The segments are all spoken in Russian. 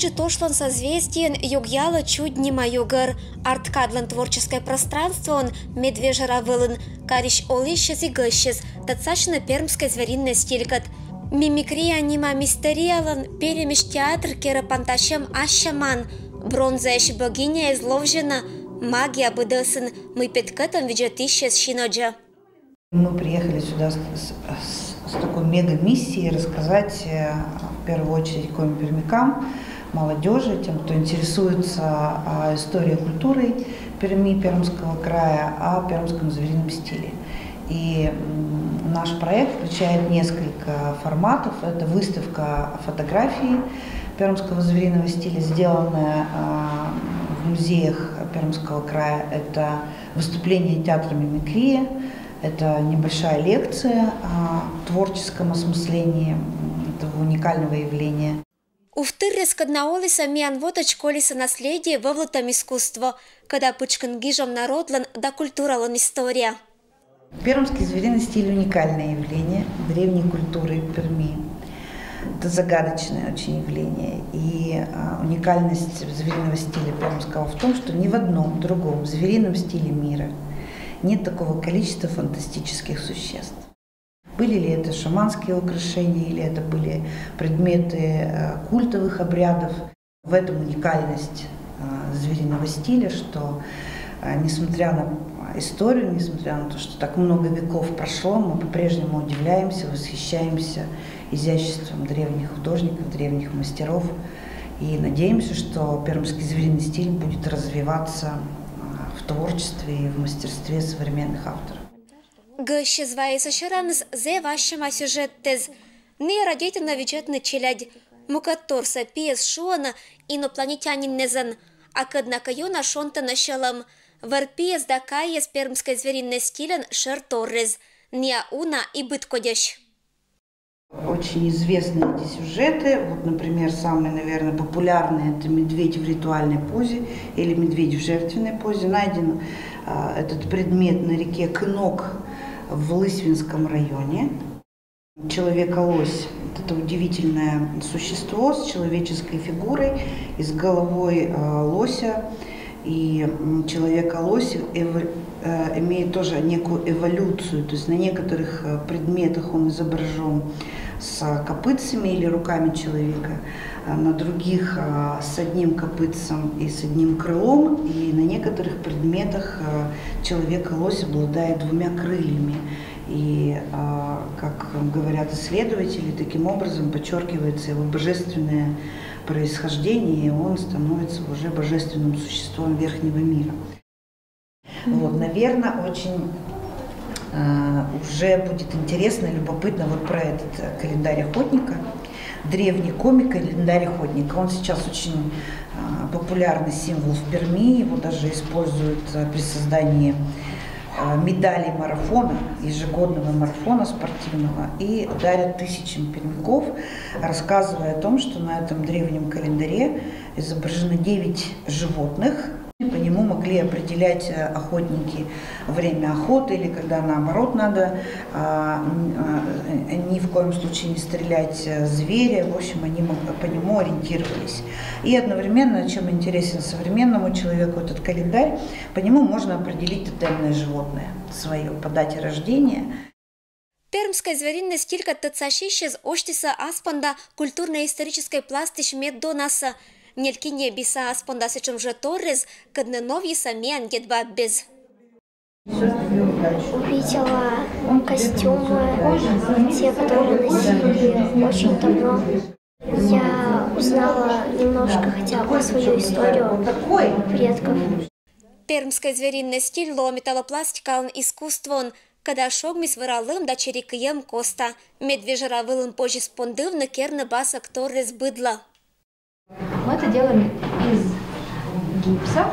Юджи тошлан созвездиен югяла чуднима югар, арткадлан творческое пространство он медвежара вылын, карищ олищес и гыщес, тацачно пермское звериное стилькат. Мимикрия нима мистериалан, перемеш театр кера пантащем ащаман, бронзаешь богиня изловжена, магия быдысын, мы петкатом виджатищес шиноджа. Мы приехали сюда с такой мега-миссией рассказать в первую очередь коми-пермякам, молодежи, тем, кто интересуется историей культуры Перми, Пермского края, о пермском зверином стиле. И наш проект включает несколько форматов. Это выставка фотографий пермского звериного стиля, сделанная в музеях Пермского края. Это выступление театра «Мимикрия», это небольшая лекция о творческом осмыслении этого уникального явления. Уфтыррес каднаолиса мианвоточ колиса наследие вовлатом искусство, когда пучкангижом народлан да культуралан история. Пермский звериный стиль – уникальное явление древней культуры Перми. Это загадочное очень явление. И уникальность звериного стиля пермского в том, что ни в одном другом зверином стиле мира нет такого количества фантастических существ. Были ли это шаманские украшения, или это были предметы культовых обрядов. В этом уникальность звериного стиля, что несмотря на историю, несмотря на то, что так много веков прошло, мы по-прежнему удивляемся, восхищаемся изяществом древних художников, древних мастеров. И надеемся, что пермский звериный стиль будет развиваться в творчестве и в мастерстве современных авторов. Гъщезваеса шаранс зе вашема сюжеттез. Не радите на вечетный челядь. Мукаторса пиес шуана инопланетянин незан. А каднака юна шонта началом. Варпиес дакаес пермской звериной стилен шерторрез. Ния уна и быткодящ. Очень известные эти сюжеты. Вот, например, самый, наверное, популярный – это медведь в ритуальной позе или медведь в жертвенной позе. Найден этот предмет на реке Кынок в Лысвинском районе. Человека-лось – это удивительное существо с человеческой фигурой и с головой лося. И человека-лось имеет тоже некую эволюцию, то есть на некоторых предметах он изображен с копытцами или руками человека, на других с одним копытцем и с одним крылом, и на некоторых предметах человека-лось обладает двумя крыльями. И, как говорят исследователи, таким образом подчеркивается его божественное происхождение, и он становится уже божественным существом верхнего мира. Вот, наверное, очень уже будет интересно и любопытно вот про этот календарь охотника, древний коми-календарь охотника. Он сейчас очень популярный символ в Перми, его даже используют при создании медалей марафона, ежегодного марафона спортивного, и дарят тысячам пермяков, рассказывая о том, что на этом древнем календаре изображены 9 животных. По нему могли определять охотники время охоты, или когда наоборот надо ни в коем случае не стрелять зверя. В общем, они по нему ориентировались. И одновременно, чем интересен современному человеку этот календарь, по нему можно определить тотемное животное свое по дате рождения. Пермская звериная стилька тацашищез оштиса аспанда культурно-исторической пластич меддонаса. Нелькине биса аспанда сечем же торрез, кадны новьи самиан гедба без. Увидела костюмы, те, которые носили очень давно. Я узнала немножко хотя бы свою историю предков. Пермская звериная стиль ло металлопластикалн искусствон, когда шогмис выралым да черикием коста, медвежера вылым позже спондывны керны басок торрез быдла. Мы это делаем из гипса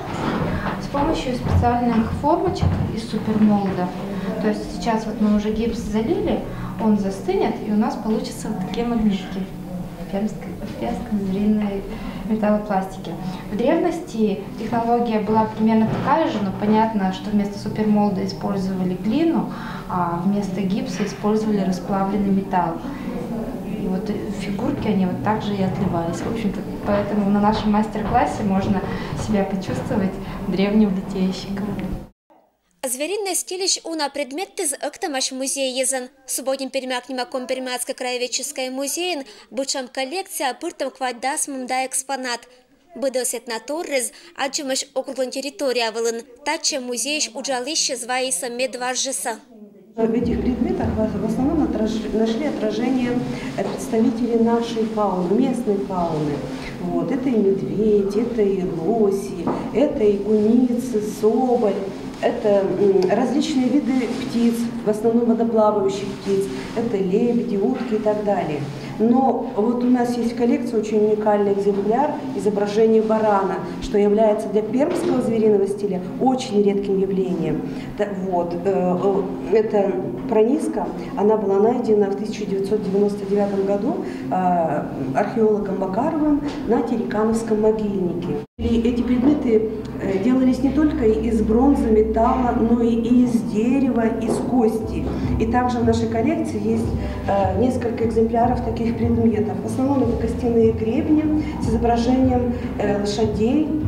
с помощью специальных формочек из супермолда. То есть сейчас вот мы уже гипс залили, он застынет, и у нас получатся вот такие магнитики в пермской звериной металлопластике. В древности технология была примерно такая же, но понятно, что вместо супермолда использовали глину, а вместо гипса использовали расплавленный металл. И вот фигурки, они вот так же и отливались. В общем-то, поэтому на нашем мастер-классе можно себя почувствовать древним литейщиком. Звериный стилищ уна предмет из актамаш музей езен. Субботним перемякнем аком перемяцкой краеведческой музеен, бычам коллекция, пыртом квадасмом да экспонат. Быдосет на торрез, аджимаш округлен территория вылын, тача музейш уджалище зваиса медваржеса. В этих предметах в основном нашли отражение представителей нашей фауны, местной фауны. Вот. Это и медведь, это и лоси, это и куницы, соболь. Это различные виды птиц, в основном водоплавающих птиц. Это лебеди, утки и так далее. Но вот у нас есть коллекция, очень уникальный экземпляр, изображение барана, что является для пермского звериного стиля очень редким явлением. Вот. Эта прониска, она была найдена в 1999 году археологом Макаровым на Терекановском могильнике. И эти предметы делались не только из бронзы, металла, но и из дерева, из кости. И также в нашей коллекции есть несколько экземпляров таких предметов. В основном это костяные гребни с изображением лошадей,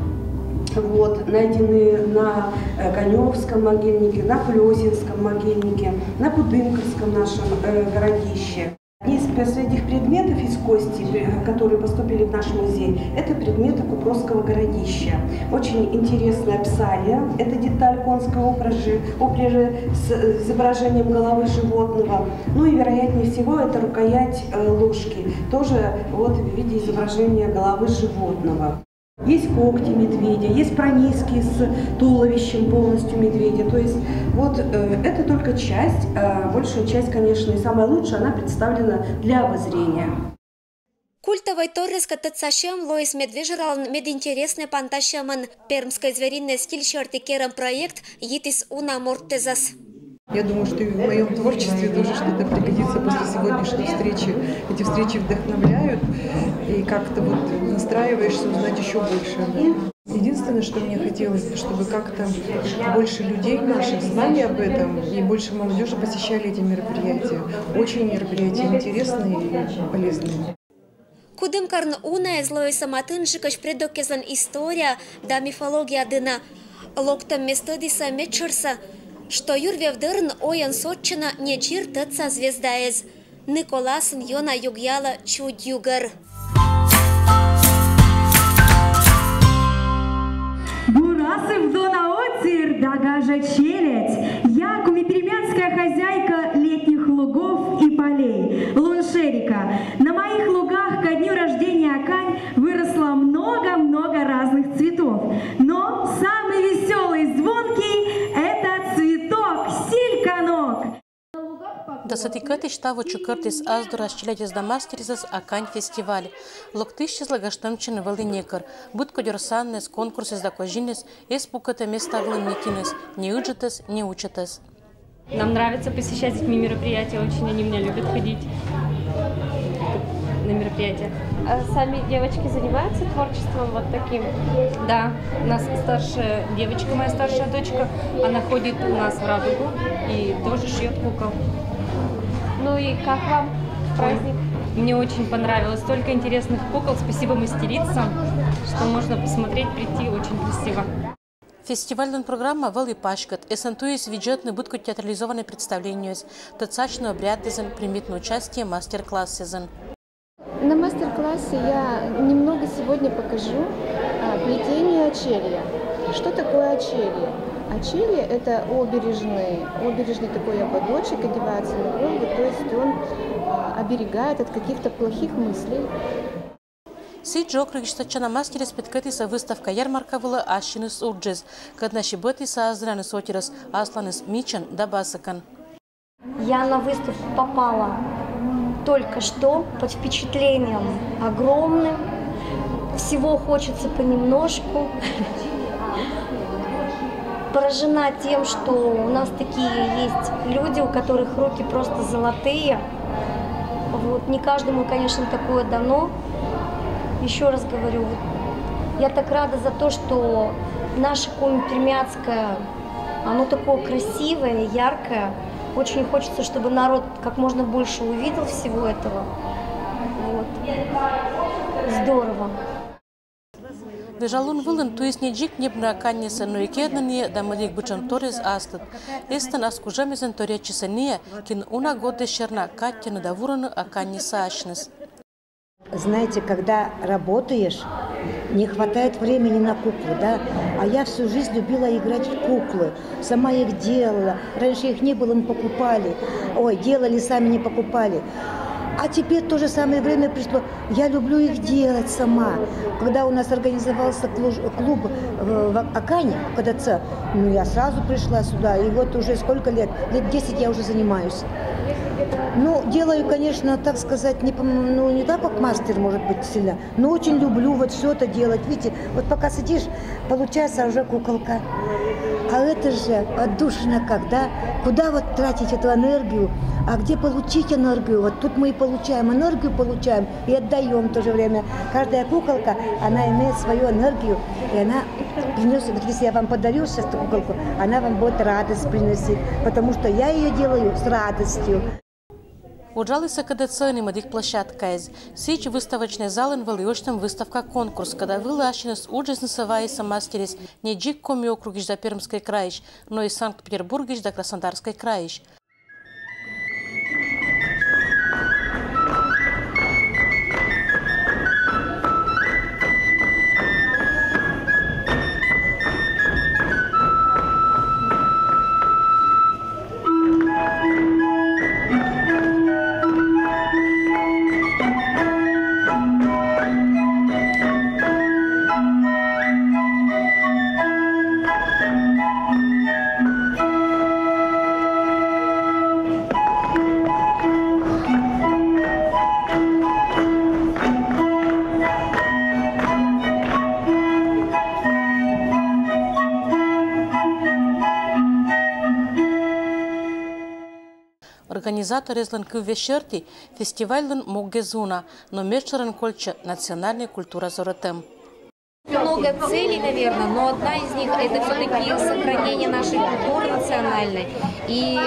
вот, найденные на Коневском могильнике, на Плесинском могильнике, на Будынковском нашем городище. Из последних предметов из кости, которые поступили в наш музей, это предметы Купровского городища. Очень интересная псалия, это деталь конской упряжи с изображением головы животного. Ну и вероятнее всего это рукоять ложки, тоже вот в виде изображения головы животного. Есть когти медведя, есть прониски с туловищем полностью медведя. То есть вот это только часть, большая часть, конечно, и самая лучшая, она представлена для обозрения. Культовой торрес катацашем Лоис Медвежералн мединтересный панташеман пермской звериной стиль шартикером проект «Йитис уна мортезас». Я думаю, что и в моем творчестве тоже что-то пригодится после сегодняшней встречи. Эти встречи вдохновляют и как-то вот настраиваешься узнать еще больше. Единственное, что мне хотелось, чтобы как-то больше людей наших знали об этом и больше молодежи посещали эти мероприятия. Очень мероприятия интересные и полезные. Кудымкарн уна из Лоиса Матынжикаш предоказан история да мифология дына локтом местодиса мечерса, что Юрвевдерн оян сотчина не чир тыца звездаез. Николасын йона югяла чудюгар. Бурасов дона оцир, дагажа челядь, якуми перемянская хозяйка летних лугов и полей, Луншерика. На моих лугах ко дню рождения Акань выросло много-много разных цветов. Но самый веселый и звонкий – это цветок сильканок. Дасатикати штаву чукертис аздурас челядис дамастеризас Акань фестиваль. Локтищес лагаштамчин валинекар. Будко дерсаннес конкурсис да кожинес, эспуката местаглым некинес. Не учитес, не учитес. Нам нравится посещать с детьми мероприятия, очень они меня любят ходить на мероприятия. А сами девочки занимаются творчеством вот таким? Да, у нас старшая девочка, моя старшая дочка, она ходит у нас в Радугу и тоже шьет кукол. Ну и как вам праздник? Мне очень понравилось, столько интересных кукол, спасибо мастерицам, что можно посмотреть, прийти, очень красиво. Фестивальная программа «Вали пашкат» эсантуясь бюджетный будку театрализованное представление, тацачный обряд дезен, примет на участие мастер-класс сезон. На мастер-классе я немного сегодня покажу плетение очелья. Что такое очелье? Очелье – это обережный такой ободочек, одевается на голову, то есть он оберегает от каких-то плохих мыслей. Сиджок регистрация на мастере спеткатиса выставка ярмарка была Ашинус Урджес, когда щебетиса азранус отирас Асланус Мичан да Басакан. Я на выставку попала только что под впечатлением огромным. Всего хочется понемножку. Поражена тем, что у нас такие есть люди, у которых руки просто золотые. Вот. Не каждому, конечно, такое дано. Еще раз говорю, я так рада за то, что наше Коми-Пермяцкое, оно такое красивое, яркое. Очень хочется, чтобы народ как можно больше увидел всего этого. здорово. Вежалун вылын туиснеджик небна каннеса, но и кеднание да мадик бычан торез астыт. Эстан аскужамезен торечесания, кин уна годы шерна каттина да вурана аканнеса ашнес. Знаете, когда работаешь, не хватает времени на куклы, да? А я всю жизнь любила играть в куклы. Сама их делала. Раньше их не было, мы покупали. Ой, делали, сами не покупали. А теперь то же самое время пришло. Я люблю их делать сама. Когда у нас организовался клуб в Акане, в КДЦ, ну я сразу пришла сюда. И вот уже сколько лет? Лет 10 я уже занимаюсь. Ну, делаю, конечно, так сказать, не так, как мастер, может быть, сильно, но очень люблю вот все это делать. Видите, вот пока сидишь, получается уже куколка. А это же отдушина как, да? Куда вот тратить эту энергию, а где получить энергию? Вот тут мы и получаем энергию, получаем и отдаем в то же время. Каждая куколка, она имеет свою энергию, и она приносит, вот если я вам подарю сейчас эту куколку, она вам будет радость приносить, потому что я ее делаю с радостью. Уджалися КДЦ немадик площадка из. Сич выставочный зал инвалиошным выставка конкурс, когда вылащенность уджизнесовайся мастерис не джик коми округиш за Пермской краиш, но и Санкт-Петербургиш за Краснодарской краиш. Организаторы зланкы вечерти фестиваль Моггезуна, но вечером кольча национальная культура зоротем. Много целей, наверное, но одна из них это все-таки сохранение нашей культуры национальной и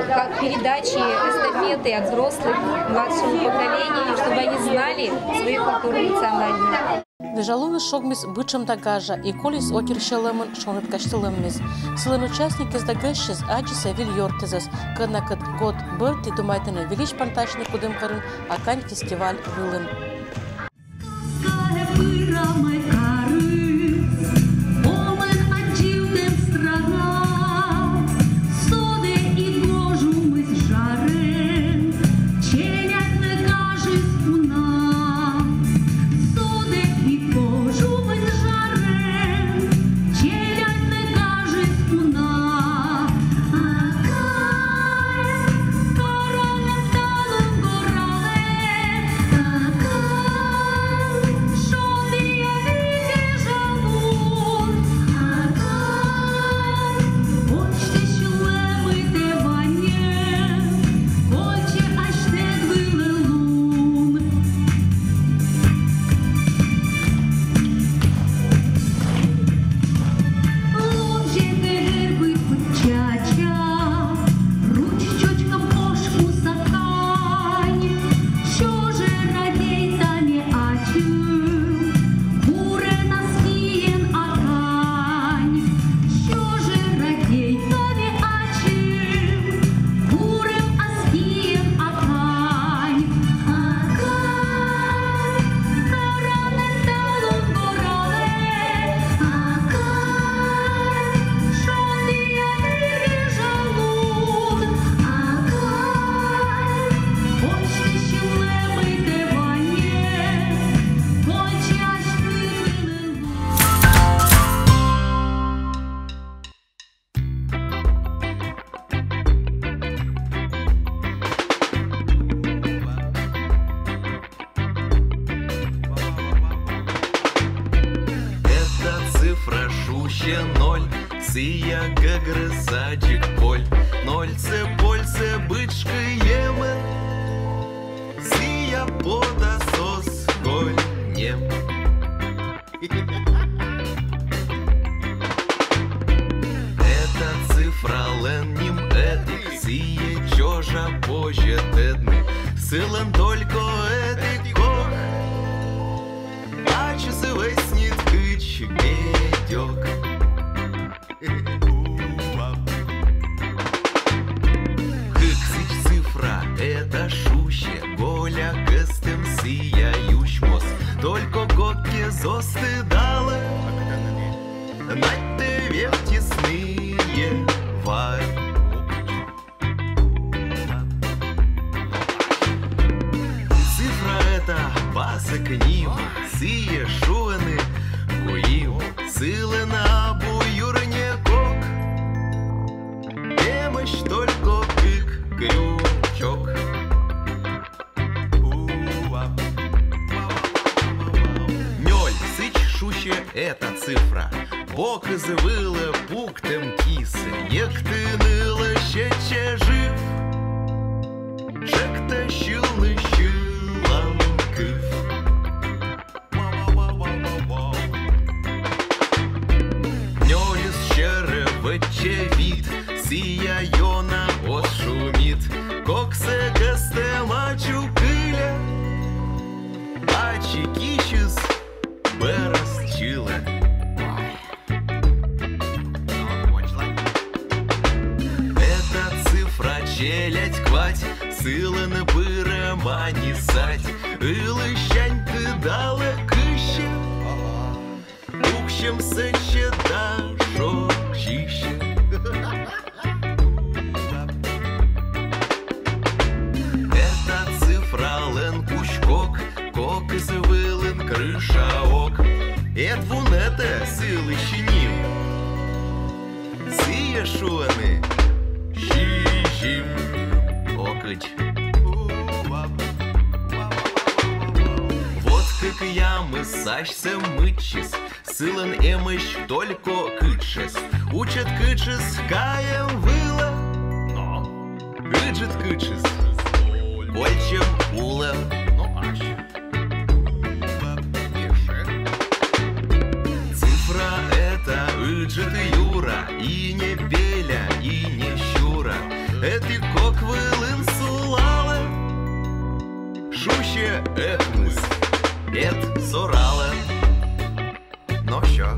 как передачи, эстафеты от взрослых к младшему поколению, чтобы они знали свою культуру национальную. Вежалуны шогмис бычам дагажа и колис отиршелемын шонет каштылыммис. Сылын участники сдагащиз аджиса вильортезас, каднакат год бырти думайтыны велиш панташны кудымкарын акань фестиваль вылын. Ноль, сия гагрысачик поль, нольце польце бычка емен, сия подосос голь нем. Это цифра ленним эдик, сие чожа позже тедны, сылен только эдик кох, утек. Кыксыч цифра — это шуще, голя кыстым сияющмос. Только гокке зостыдала, над тебе тесные вай. Цифра — это база к ним, сие шуаны, гуим, силы на буюрне кок. Немощь только кык, крючок. Ноль, сыч, шуще — это цифра. Бог извыла пуктем кисы, як ты ныла щече жив. Шек-то щилны щилам кыв. Нёлис щере выче вид, сия йона отшумит. Коксе гасте мачу кыля, а чекищес берастчила. Это цифра челядь квать, сыланы быра манисать. Илыщань ты дала кыще, укщем сыще да шокчище. Это цифра лен кучкок, кок извылын крыша ок. Эдвун это силы щеним, сие шуаны щищим окыч. Вот как я мысашься мычес, сылын эмыщ только кычес. Учат кычес каем выла, но кычет кычес больчем улем. Цифра это ыджет юра, и не беля, и не щура. Это кок вылын сулала, шуще эхнус, эт сорала. Но що?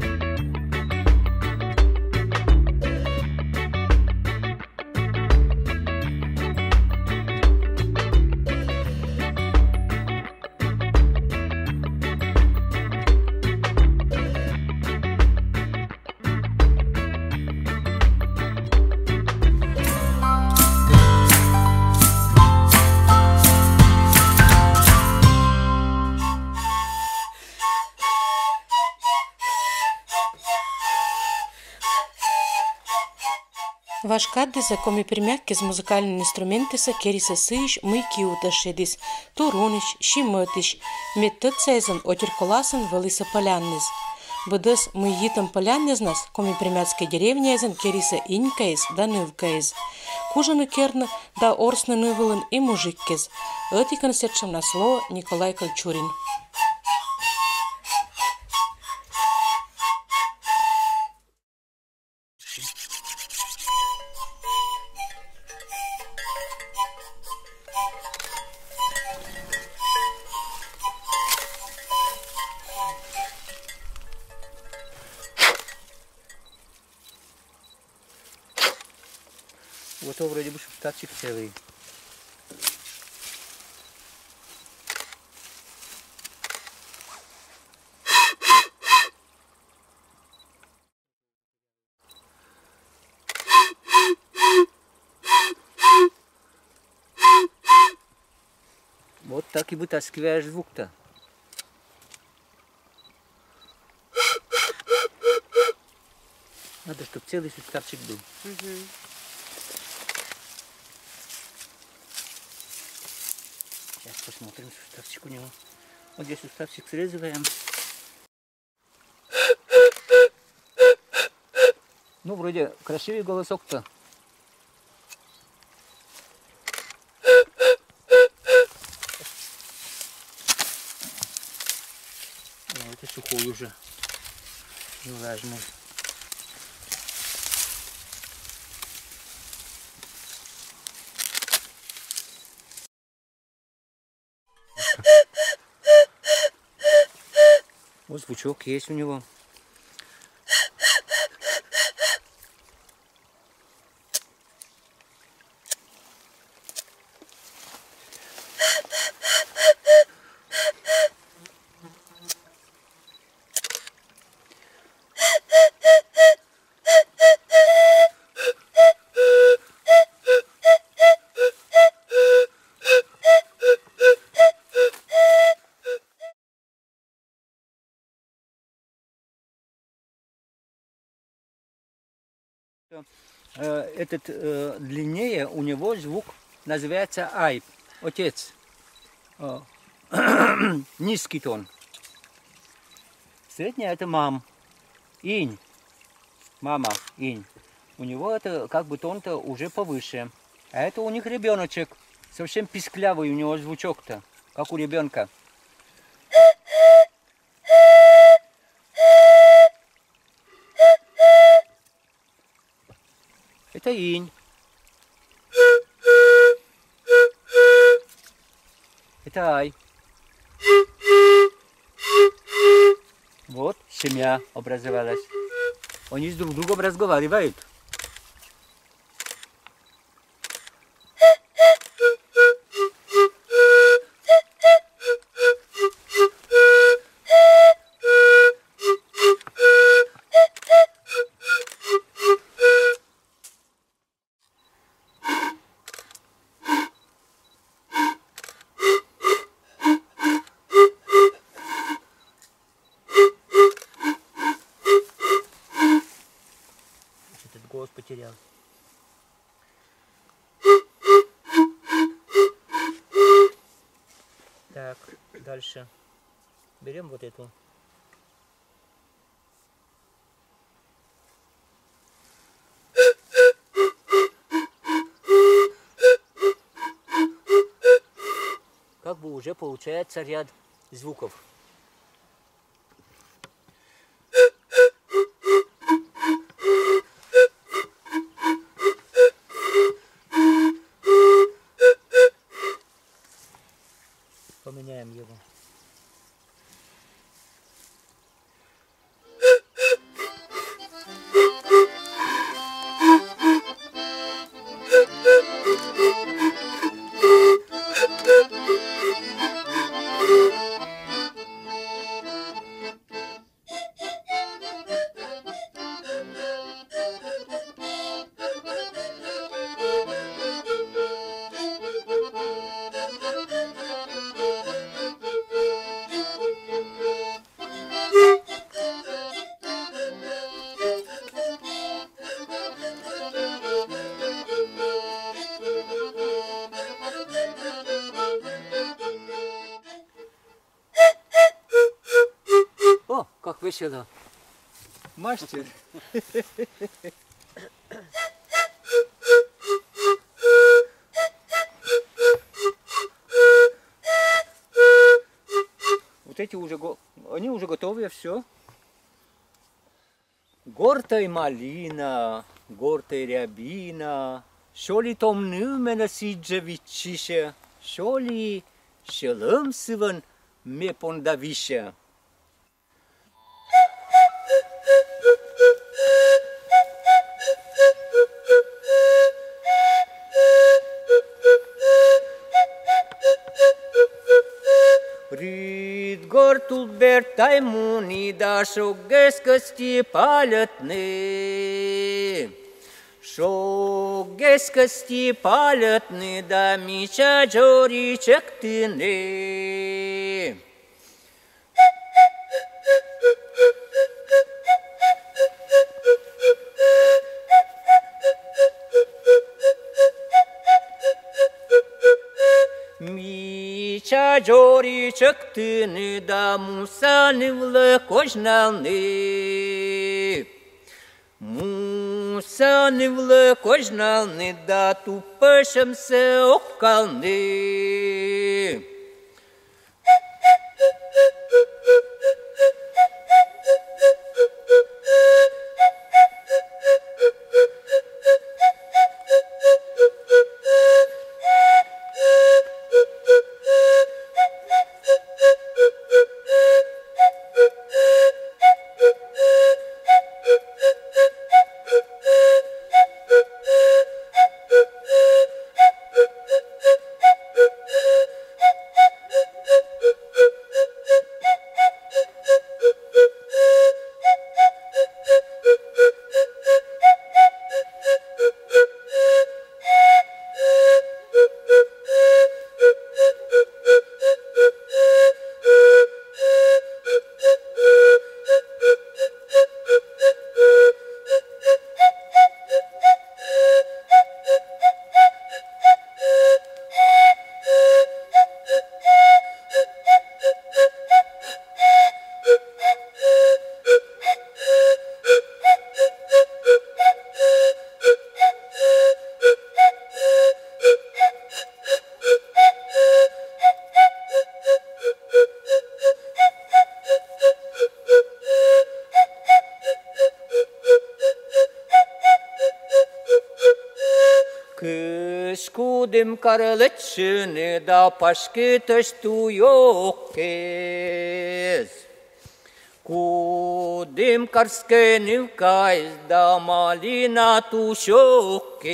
Вашкадди за коми примякки з музикальни инструменти са кериса сыйш мыйки уташедис, турониш, шимытиш, меттыцайзан отирколасын вылыса полянниз. Быдыс мыйитам поляннизнас коми примятской деревняйзан кериса инькайз да нывкайз. Кужаны керна да орсны нывылын и мужиккез. Эти концертшим на слово Николай Кольчурин. Вот вроде бы штатчик целый. Вот так и вытаскиваешь звук-то. Надо, чтобы целый суставчик был. Сейчас посмотрим суставчик у него. Вот здесь суставчик срезываем. Ну, вроде красивый голосок-то. Это сухой уже. Неважно. Вот звучок есть у него. Этот длиннее, у него звук называется ай, отец. Низкий тон. Средняя это мам, инь, мама, инь. У него это как бы тон-то уже повыше. А это у них ребеночек, совсем писклявый у него звучок-то, как у ребенка. Это инь. Это ай. Вот семья образовалась. Они с друг другом разговаривают. Голос потерял. Так, дальше. Берем вот эту. Как бы уже получается ряд звуков. Поменяем его. О, как весело. Мастер. Вот эти уже, они уже готовы, все. Гортай малина, гортай рябина, шоли том нюмена сиджа вичише, шоли шелымсыван ме пондавише. Рид гортул бертай муни да шогескости палятны. Шогескости палятны да мича джори чектыны. Мича джори чектыны да мусаны влакожналны. Мусаны влакожналны да тупышымсы оккалны. Кыш кудым карлычыны да пашкытыш туёкез. Кудым карскенив кайз да малина тушокез.